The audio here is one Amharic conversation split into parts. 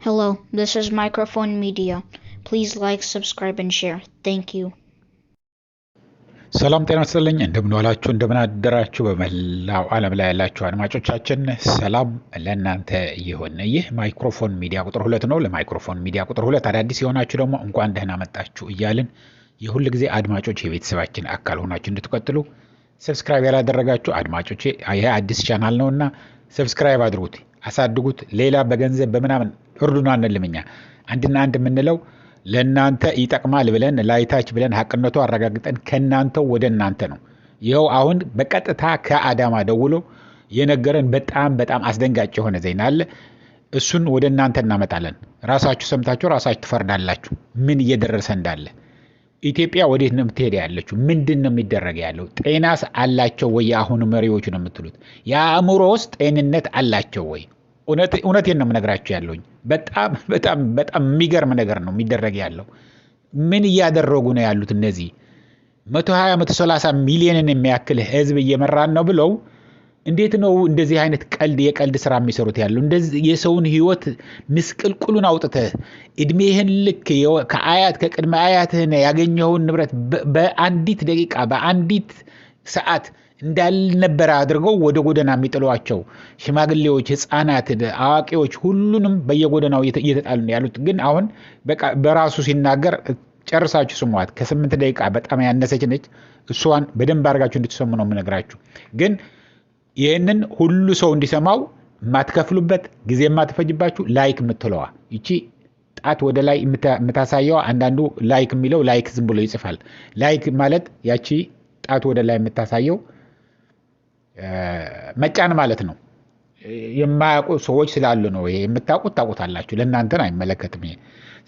Hello, this is Microphone Media. Please like, subscribe, and share. Thank you. ሰላም ጤና ይስጥልኝ እንደምን ዋላችሁ እንደምን አደራችሁ በመላው ዓለም ላይ ያላችሁ አድማጮቻችን ሰላም ለእናንተ ይሁን። ይህ ማይክሮፎን ሚዲያ ቁጥር 2 ነው። ለማይክሮፎን ሚዲያ ቁጥር 2 አዳዲስ የሆናችሁ ደግሞ እንኳን ደህና መጣችሁ እያልን የሁሉ ጊዜ አድማጮች የቤተሰባችን አካል ሆናችሁ እንድትቀጥሉ ሰብስክራይብ ያላደረጋችሁ አድማጮቼ ይሄ አዲስ ቻናል ነውና ሰብስክራይብ አድርጉት፣ አሳድጉት። ሌላ በገንዘብ በመናምን እርዱና አንልምኛ አንድና አንድ የምንለው ለናንተ ይጠቅማል ብለን ላይታች ብለን ሐቅነቱ አረጋግጠን ከናንተው ወደ እናንተ ነው። ይሄው አሁን በቀጥታ ከአዳማ ደውሎ የነገረን በጣም አስደንጋጭ የሆነ ዜና አለ። እሱን ወደ እናንተ እናመጣለን። ራሳችሁ ሰምታችሁ ራሳችሁ ትፈርዳላችሁ ምን እየደረሰ እንዳለ። ኢትዮጵያ ወዴት ነው የምትሄድ ያለችው? ምንድነው የሚደረግ ያለው? ጤናስ አላቸው ወይ? አሁን መሪዎቹ ነው የምትሉት የአእምሮስ ጤንነት አላቸው ወይ? እውነቴን ነው የምነግራችሁ ያለውኝ። በጣም የሚገርም ነገር ነው የሚደረግ ያለው። ምን እያደረጉ ነው ያሉት እነዚህ 120-130 ሚሊዮንን የሚያክል ህዝብ እየመራን ነው ብለው እንዴት ነው እንደዚህ አይነት የቀልድ ስራ የሚሰሩት ያለው? እንደዚህ የሰውን ህይወት ምስቅልቁሉን አውጥተህ እድሜህን ልክ ከአያት ከቅድመ አያትህን ያገኘውን ንብረት በአንዲት ደቂቃ በአንዲት ሰዓት እንዳልነበረ አድርገው ወደ ጎዳና የሚጥሏቸው ሽማግሌዎች፣ ህፃናት፣ አዋቂዎች ሁሉንም በየጎዳናው እየተጣሉ ነው ያሉት። ግን አሁን በራሱ ሲናገር ጨርሳችሁ ስሟት። ከ8 ደቂቃ በጣም ያነሰች ነች። እሷን በደንብ አድርጋችሁ እንድትሰሙ ነው የምነግራችሁ። ግን ይህንን ሁሉ ሰው እንዲሰማው የማትከፍሉበት ጊዜ የማትፈጅባችሁ ላይክ የምትለዋ ይቺ ጣት ወደ ላይ የምታሳየዋ፣ አንዳንዱ ላይክ የሚለው ላይክ ዝም ብሎ ይጽፋል። ላይክ ማለት ያቺ ጣት ወደ ላይ የምታሳየው መጫን ማለት ነው። የማያውቁ ሰዎች ስላሉ ነው። ይሄ የምታውቁት ታውቁታላችሁ፣ ለእናንተን አይመለከትም ይሄ።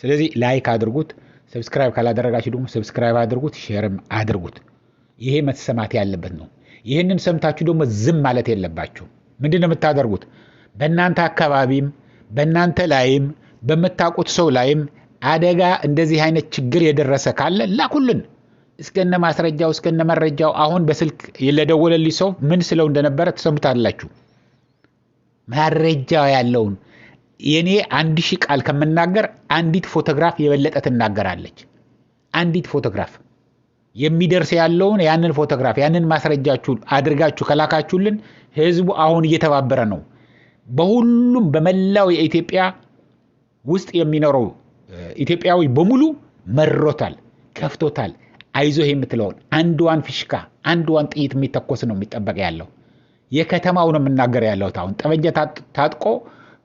ስለዚህ ላይክ አድርጉት። ሰብስክራይብ ካላደረጋችሁ ደግሞ ሰብስክራይብ አድርጉት፣ ሼርም አድርጉት። ይሄ መሰማት ያለበት ነው። ይህንን ሰምታችሁ ደግሞ ዝም ማለት የለባችሁ። ምንድነው የምታደርጉት? በእናንተ አካባቢም በእናንተ ላይም በምታውቁት ሰው ላይም አደጋ እንደዚህ አይነት ችግር የደረሰ ካለ ላኩልን እስከነ ማስረጃው እስከነ መረጃው። አሁን በስልክ ለደወለልኝ ሰው ምን ስለው እንደነበረ ተሰምታላችሁ። መረጃው ያለውን የኔ 1000 ቃል ከመናገር አንዲት ፎቶግራፍ የበለጠ ትናገራለች። አንዲት ፎቶግራፍ የሚደርስ ያለውን ያንን ፎቶግራፍ ያንን ማስረጃችሁ አድርጋችሁ ከላካችሁልን ህዝቡ አሁን እየተባበረ ነው። በሁሉም በመላው የኢትዮጵያ ውስጥ የሚኖረው ኢትዮጵያዊ በሙሉ መሮታል፣ ከፍቶታል። አይዞህ የምትለውን አንዷን ፊሽካ አንዷን ጥይት የሚተኮስ ነው የሚጠበቅ ያለው። የከተማው ነው የምናገር ያለው። አሁን ጠመንጃ ታጥቆ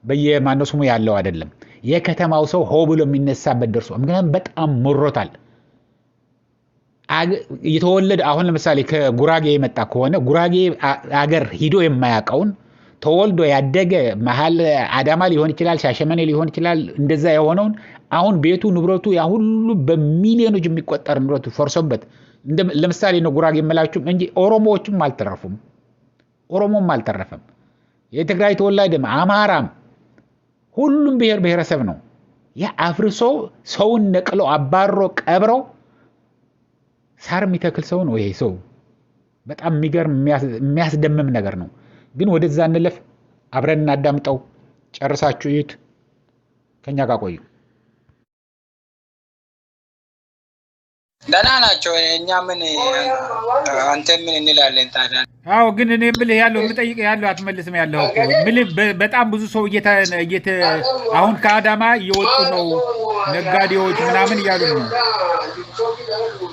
በየማነው ስሙ ያለው አይደለም። የከተማው ሰው ሆ ብሎ የሚነሳበት ደርሶ ምክንያቱም በጣም መሮታል። የተወለደ አሁን ለምሳሌ ከጉራጌ የመጣ ከሆነ ጉራጌ አገር ሂዶ የማያውቀውን ተወልዶ ያደገ መሃል አዳማ ሊሆን ይችላል፣ ሻሸመኔ ሊሆን ይችላል። እንደዛ የሆነውን አሁን ቤቱ ንብረቱ ያ ሁሉ በሚሊዮኖች የሚቆጠር ንብረቱ ፈርሶበት ለምሳሌ ነው ጉራጌ የምላችሁ እንጂ ኦሮሞዎችም አልተረፉም። ኦሮሞም አልተረፈም። የትግራይ ተወላጅም አማራም ሁሉም ብሔር ብሔረሰብ ነው። ያ አፍርሶ ሰውን ነቅሎ አባሮ ቀብረው ሳር የሚተክል ሰው ነው ይሄ ሰው። በጣም የሚገርም የሚያስደምም ነገር ነው። ግን ወደዛ እንለፍ፣ አብረን እናዳምጠው። ጨርሳችሁ እዩት፣ ከኛ ጋር ቆዩ። ደህና ናቸው። እኛ ምን አንተ ምን እንላለን ታዲያ? አዎ ግን እኔ የምልህ ያለው የምጠይቅህ ያለው አትመልስም ያለው እኮ የምልህ በጣም ብዙ ሰው አሁን ከአዳማ እየወጡ ነው ነጋዴዎች ምናምን እያሉ ነው።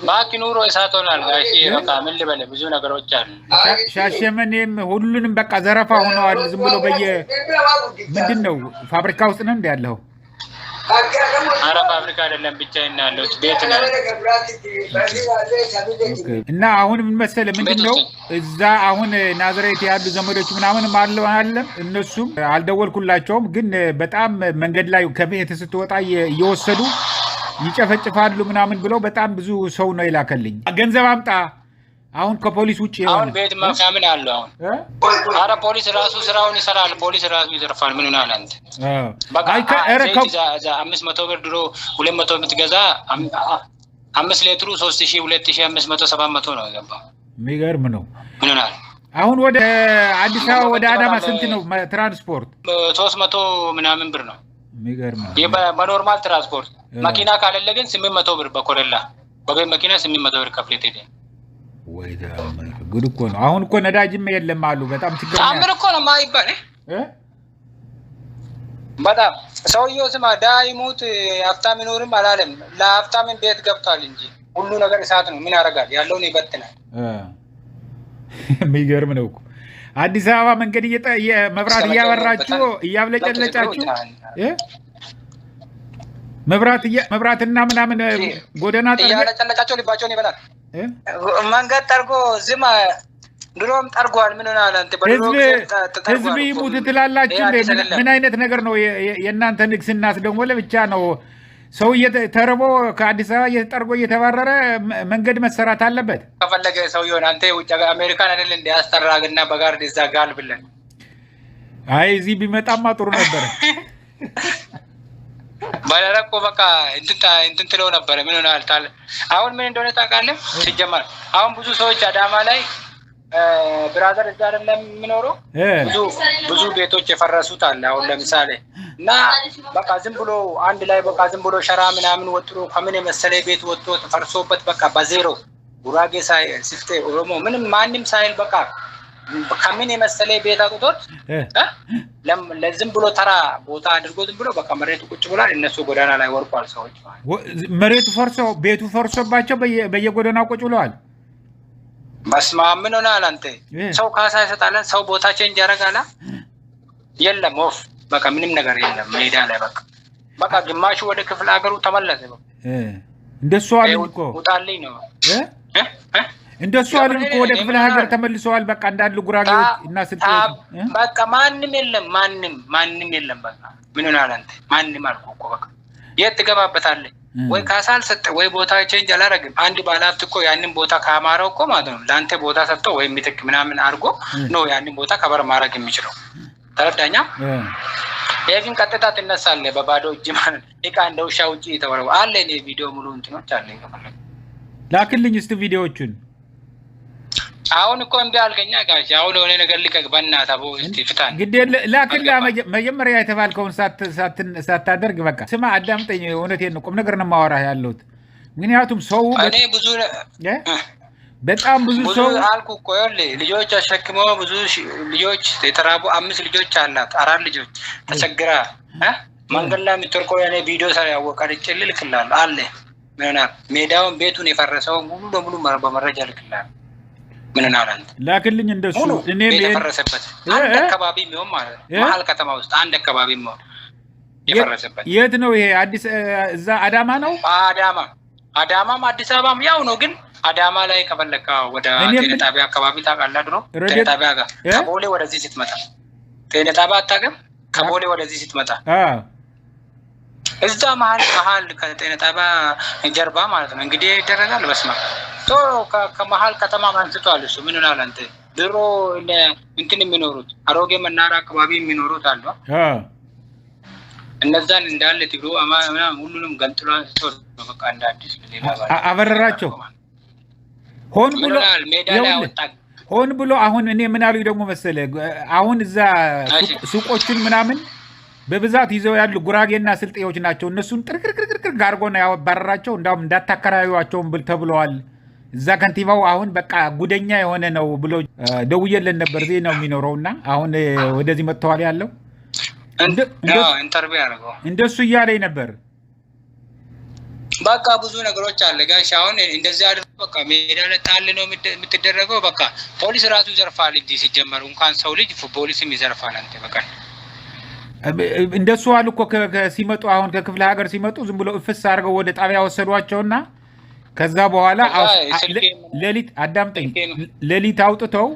ባክ ኑሮ እሳት ሆኗል ጋሼ። በቃ ምን ልበል፣ ብዙ ነገሮች አሉ። ሻሸመኔም ሁሉንም በቃ ዘረፋ ሆነዋል። ዝም ብሎ ምንድን ነው ፋብሪካ ውስጥ ነው እንደ ያለው? አረ ፋብሪካ አይደለም ብቻዬን ያለሁት ቤት ነው። እና አሁን ምን መሰለህ ምንድነው እዛ አሁን ናዝሬት ያሉ ዘመዶች ምናምን አለ እነሱም አልደወልኩላቸውም፣ ግን በጣም መንገድ ላይ ከቤት ስትወጣ እየወሰዱ ይጨፈጭፋሉ ምናምን ብለው በጣም ብዙ ሰው ነው ይላከልኝ። ገንዘብ አምጣ አሁን ከፖሊስ ውጪ አሁን ቤት ማፍያምን አሉ። አሁን አረ ፖሊስ ራሱ ስራውን ይሰራል። ፖሊስ ራሱ ይዘርፋል። ምን ሆነ አንተ? በቃ 500 ብር ድሮ 200 የምትገዛ 5 ሊትሩ 3000 2500 700 ነው የገባው። የሚገርም ነው። ምን ሆነ አሁን ወደ አዲስ አበባ ወደ አዳማ ስንት ነው ትራንስፖርት? 300 ምናምን ብር ነው። በኖርማል ትራንስፖርት መኪና ካለለ ግን 800 ብር በኮረላ በቤት መኪና 800 ብር ከፍለህ ሄደ ወይ ጉድ እኮ ነው አሁን እኮ ነዳጅም የለም አሉ በጣም ችግር ነው ታምር እኮ ነው ማይባል በጣም ሰውየው ስማ ዳይሙት ሀብታም ይኖርም አላለም ለሀብታም ቤት ገብቷል እንጂ ሁሉ ነገር እሳት ነው ምን ያደርጋል ያለውን ይበትናል የሚገርም ነው እኮ አዲስ አበባ መንገድ መብራት እያበራችሁ እያብለጨለጫችሁ መብራትና ምናምን ጎደና እያለጨለጫቸው ልባቸውን ይበላል መንገድ ጠርጎ ዝማ ድሮም ጠርጓል ምን ሆናል አንተ ህዝብ ይሙት ትላላችሁ ምን አይነት ነገር ነው የእናንተ ንግስናስ ደግሞ ለብቻ ነው ሰው ተርቦ ከአዲስ አበባ እየተጠርጎ እየተባረረ መንገድ መሰራት አለበት ከፈለገ ሰው ይሆን አንተ ውጭ አሜሪካን አይደል እንደ ያስተራግና በጋር ይዛጋል ብለን አይ እዚህ ቢመጣማ ጥሩ ነበር ባለረቆ በቃ እንትን ትለው ነበር ምን ሆናል ታል አሁን ምን እንደሆነ ታውቃለህ ሲጀመር አሁን ብዙ ሰዎች አዳማ ላይ ብራዘር እዛ አይደለም የሚኖረው ብዙ ቤቶች የፈረሱት አለ አሁን ለምሳሌ እና በቃ ዝም ብሎ አንድ ላይ በቃ ዝም ብሎ ሸራ ምናምን ወጥሮ ከምን የመሰለ ቤት ወጥቶ ተፈርሶበት በቃ በዜሮ ጉራጌ ሳይ ሲፍቴ ኦሮሞ ምንም ማንንም ሳይል በቃ ከምን የመሰለ ቤት አጥቶት ለዝም ብሎ ተራ ቦታ አድርጎ ዝም ብሎ በቃ መሬቱ ቁጭ ብሏል እነሱ ጎዳና ላይ ወርቋል ሰዎች መሬቱ ፈርሶ ቤቱ ፈርሶባቸው በየጎዳናው ቁጭ ብለዋል መስማም ምን ሆናል አንተ ሰው ካሳ ይሰጣል ሰው ቦታ ቼንጅ ያደርጋል የለም ኦፍ በቃ ምንም ነገር የለም ሜዳ ላይ በቃ ግማሹ ወደ ክፍለ ሀገሩ ተመለሰ እንደሱ አሉን እኮ ውጣልኝ ነው እንደሱ አሉን እኮ ወደ ክፍለ ሀገር ተመልሰዋል በቃ እንዳሉ ጉራጌዎች እና ስልጤዎች በቃ ማንንም የለም በቃ ምን ሆናል አንተ ማንንም አልኩ እኮ በቃ የት ትገባበታለህ ወይ ካሳ አልሰጠ ወይ ቦታ ቼንጅ አላረግም አንድ ባለሀብት እኮ ያንን ቦታ ካማረው እኮ ማለት ነው ለአንተ ቦታ ሰጥቶ ወይ ምትክ ምናምን አድርጎ ነው ያንን ቦታ ከበር ማድረግ የሚችለው ተረዳኛ ይሄን ቀጥታ ትነሳለህ በባዶ እጅ ማለት እቃ እንደ ውሻ ውጪ ተወረው አለ እኔ ቪዲዮ ሙሉ እንትኖች አለ ላክልኝ እስቲ ቪዲዮዎቹን አሁን እኮ እንደ አልከኛ ጋሽ አሁን የሆነ ነገር ልቀቅ በእናትህ አቦ እስቲ ፍታን ግዴ ላክልኝ መጀመሪያ የተባልከውን ሳታደርግ በቃ ስማ አዳምጠኝ እውነቴን ነው ቁም ነገር ነው ማወራህ ያለሁት ምክንያቱም ሰው እኔ ብዙ በጣም ብዙ ሰው አልኩ እኮ ልጆች አሸክመው ብዙ ልጆች የተራቡ 5 ልጆች አላት 4 ልጆች ተቸግራ መንገድ ላይ የምትወርቀው ያኔ ቪዲዮ ያወቀች ልልክልሃል አለ ምንና ሜዳውን ቤቱን የፈረሰው ሙሉ ለሙሉ በመረጃ ልክልሃል ምንና አላንተ ላክልኝ እንደሱ እኔ የፈረሰበት አንድ አካባቢ ነው ማለት ነው መሀል ከተማ ውስጥ አንድ አካባቢ ነው የፈረሰበት የት ነው ይሄ አዲስ እዛ አዳማ ነው አዳማም አዲስ አበባም ያው ነው ግን አዳማ ላይ ከፈለካ ወደ ጤና ጣቢያ አካባቢ ታውቃለህ ድሮ ጤና ጣቢያ ጋር ከቦሌ ወደዚህ ስትመጣ ጤና ጣቢያ አታውቅም ከቦሌ ወደዚህ ስትመጣ እዛ መሀል ከጤና ጣቢያ ጀርባ ማለት ነው እንግዲህ ይደረጋል በስማ ቶ ከመሀል ከተማ አንስቷል እሱ ምን ሆናል አንተ ድሮ እንትን የሚኖሩት አሮጌ መናራ አካባቢ የሚኖሩት አሉ እነዛን እንዳለ ትግሩ አማና ሁሉንም ገንጥሎ አንስቶ በቃ እንደ አዲስ ሌላ አበረራቸው ሆን ብሎ አሁን እኔ ምን አሉኝ ደግሞ መሰለ አሁን እዛ ሱቆችን ምናምን በብዛት ይዘው ያሉ ጉራጌና ስልጤዎች ናቸው እነሱን ጥርቅርቅርቅር ጋርጎ ነው ያባረራቸው እንዳውም እንዳታከራዩዋቸውም ተብለዋል እዛ ከንቲባው አሁን በቃ ጉደኛ የሆነ ነው ብሎ ደውዬልን ነበር እዚህ ነው የሚኖረውና አሁን ወደዚህ መጥተዋል ያለው ኢንተርቪው ያደረገው እንደሱ እያለኝ ነበር በቃ ብዙ ነገሮች አለ ጋሽ አሁን እንደዚህ አድርጎ በቃ ሜዳ ላይ ጣል ነው የምትደረገው በቃ ፖሊስ ራሱ ይዘርፋል እንጂ ሲጀመር እንኳን ሰው ልጅ ፖሊስም ይዘርፋል አንተ በቃ እንደሱ አሉ እኮ ሲመጡ አሁን ከክፍለ ሀገር ሲመጡ ዝም ብሎ እፍስ አድርገው ወደ ጣቢያ ወሰዷቸውና ከዛ በኋላ ሌሊት አዳምጠኝ ሌሊት አውጥተው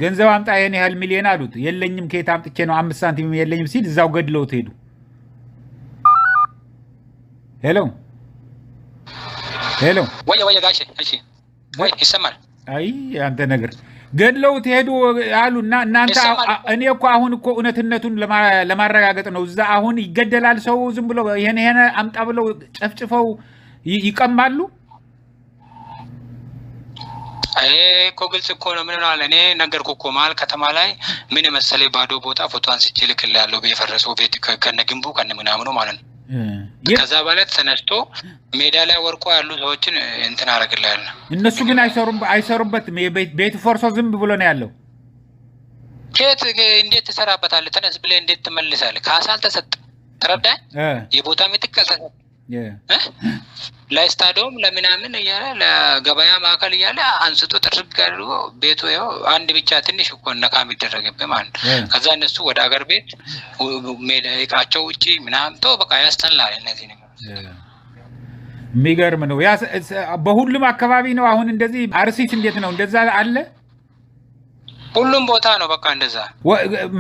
ገንዘብ አምጣ የኔ ያህል ሚሊዮን አሉት የለኝም ከየት አምጥቼ ነው 5 ሳንቲም የለኝም ሲል እዛው ገድለውት ሄዱ ሄሎ ወይ ጋሽ እሺ ወይ ይሰማል አይ አንተ ነገር ገድለውት ሄዱ አሉና እናንተ እኔ እኮ አሁን እኮ እውነትነቱን ለማረጋገጥ ነው እዛ አሁን ይገደላል ሰው ዝም ብሎ ይሄን አምጣ ብለው ጨፍጭፈው ይቀማሉ እኮ ግልጽ እኮ ነው። ምን አለ እኔ ነገርኩ እኮ መሀል ከተማ ላይ ምን መሰለ ባዶ ቦታ ፎቶ አንስቼ ልክልሃለሁ በፈረሰው ቤት ከነግንቡ ከነምናምኑ ማለት ነው። ከዛ በኋላ ተነስቶ ሜዳ ላይ ወርቆ ያሉ ሰዎችን እንትን አደርግልሃለሁ። እነሱ ግን አይሰሩበትም። ቤት ፈርሶ ዝም ብሎ ነው ያለው። ከት እንዴት ተሰራበታለህ? ተነስ ብለህ እንዴት ትመልሳለህ? ካሳ አልተሰጠ ተረዳኝ። የቦታ ምትክ አልተሰጠ ለስታዲየም ለምናምን እያለ ለገበያ ማዕከል እያለ አንስቶ ጥርግ አድርጎ ቤቱ ይኸው አንድ ብቻ ትንሽ እኮ ነካ የሚደረግብህ ማለት ከዛ እነሱ ወደ አገር ቤት እቃቸው ውጪ ምናምን ተው በቃ ያስተላል። እነዚህ ነገሮች የሚገርም ነው። በሁሉም አካባቢ ነው አሁን እንደዚህ። አርሲት እንዴት ነው? እንደዛ አለ ሁሉም ቦታ ነው በቃ እንደዛ።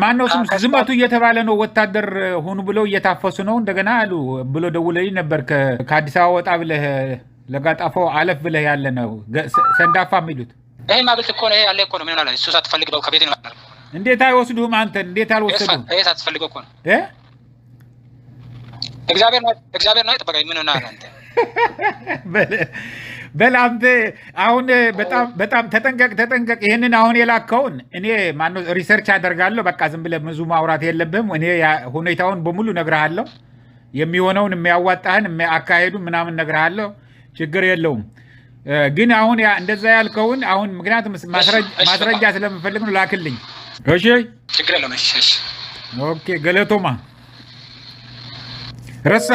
ማነው ስም ዝመቱ እየተባለ ነው። ወታደር ሆኑ ብለው እየታፈሱ ነው እንደገና አሉ ብሎ ደውለልኝ ነበር። ከአዲስ አበባ ወጣ ብለህ ለጋጣፎ አለፍ ብለህ ያለ ነው ሰንዳፋ የሚሉት። ይሄ ማግልት እኮ ነው። ይሄ ያለ እኮ ነው። ምን አለ እሱ ሳትፈልግ ነው ከቤት ነው። እንዴት አይወስዱህም? አንተ እንዴት አልወሰዱም? ይሄ ሳትፈልግ እኮ ነው። እግዚአብሔር ነው የጠበቀኝ። ምን ሆነ አንተ በላንተ አሁን በጣም ተጠንቀቅ። ይሄንን አሁን የላከውን እኔ ማነው ሪሰርች አደርጋለሁ። በቃ ዝም ብለህ ብዙ ማውራት የለብህም። እኔ ሁኔታውን በሙሉ ነግርሃለሁ። የሚሆነውን የሚያዋጣህን አካሄዱ ምናምን ነግርሃለሁ። ችግር የለውም። ግን አሁን እንደዛ ያልከውን አሁን ምክንያቱም ማስረጃ ስለምፈልግ ነው ላክልኝ። እሺ ችግር የለውም። እሺ ኦኬ ገለቶማ ረሳ